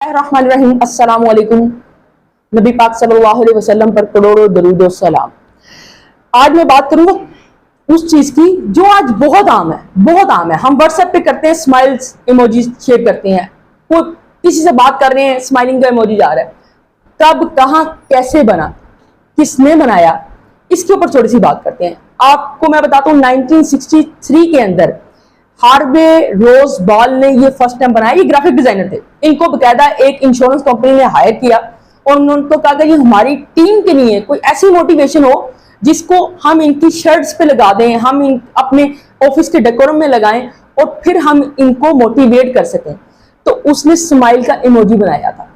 रहमानिर्रहीम। अस्सलाम वालेकुम। नबी पाक सल्लल्लाहु अलैहि वसल्लम पर करोड़ों दरूद और सलाम। आज मैं बात करूंगा उस चीज की जो आज बहुत आम है, बहुत आम है। हम व्हाट्सएप पे करते हैं, स्माइल्स इमोजी शेयर करते हैं, वो किसी से बात कर रहे हैं, स्माइलिंग का इमोजी जा रहा है। कब, कहां, कैसे बना, किसने बनाया, इसके ऊपर थोड़ी सी बात करते हैं। आपको मैं बताता हूँ 1963 के अंदर हार्वे रोज बॉल ने ये फर्स्ट टाइम बनाया। ये ग्राफिक डिजाइनर थे, इनको बकायदा एक इंश्योरेंस कंपनी ने हायर किया और उन्होंने उनको कहा कि ये हमारी टीम के लिए कोई ऐसी मोटिवेशन हो जिसको हम इनकी शर्ट्स पे लगा दें, हम अपने ऑफिस के डेकोरम में लगाएं और फिर हम इनको मोटिवेट कर सकें। तो उसने स्माइल का इमोजी बनाया था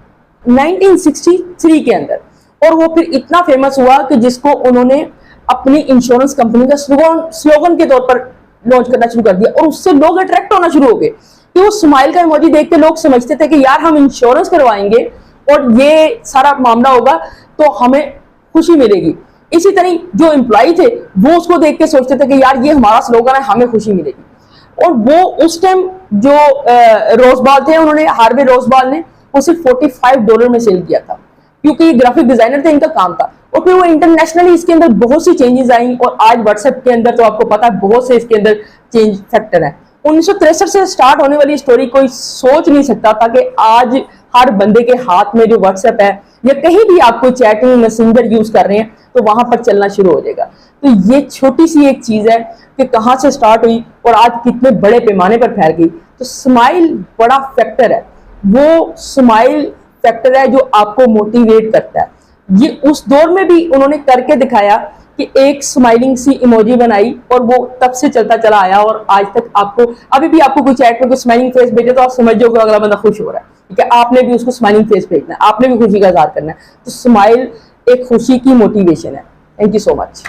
1963 के अंदर, और वो फिर इतना फेमस हुआ कि जिसको उन्होंने अपनी इंश्योरेंस कंपनी का स्लोगन के तौर पर लॉन्च करना शुरू कर दिया। और उससे लोग अट्रैक्ट होना शुरू हो गए कि वो स्माइल का इमोजी देख के लोग समझते थे कि यार हम इंश्योरेंस करवाएंगे और ये सारा मामला होगा तो हमें खुशी मिलेगी। इसी तरह जो एम्प्लॉय थे वो उसको देख के सोचते थे कि यार ये हमारा स्लोगन है, हमें खुशी मिलेगी। और वो उस टाइम जो रोजबाल थे, उन्होंने हार्वे रोजबाल ने वो सिर्फ $45 में सेल किया था, क्योंककि ये ग्राफिक डिजाइनर थे, इनका काम था। और फिर वो इंटरनेशनली इसके अंदर बहुत सी चेंजेस आई और आज व्हाट्सएप के अंदर तो आपको पता है बहुत से इसके अंदर चेंज फैक्टर है। 1963 से स्टार्ट होने वाली स्टोरी कोई सोच नहीं सकता था कि आज हर बंदे के हाथ में जो व्हाट्सएप है या कहीं भी आप कोई चैटिंग मैसेंजर यूज कर रहे हैं तो वहां पर चलना शुरू हो जाएगा। तो ये छोटी सी एक चीज है कि कहां से स्टार्ट हुई और आज कितने बड़े पैमाने पर फैल गई। तो स्माइल बड़ा फैक्टर है, वो स्माइल फैक्टर है जो आपको मोटिवेट करता है। ये उस दौर में भी उन्होंने करके दिखाया कि एक स्माइलिंग सी इमोजी बनाई और वो तब से चलता चला आया और आज तक आपको अभी भी आपको कोई चैट में कोई स्माइलिंग फेस भेजे तो आप समझ जाओगे अगला बंदा खुश हो रहा है, ठीक है। आपने भी उसको स्माइलिंग फेस भेजना है, आपने भी खुशी का इजहार करना है। तो स्माइल एक खुशी की मोटिवेशन है। Thank you so much.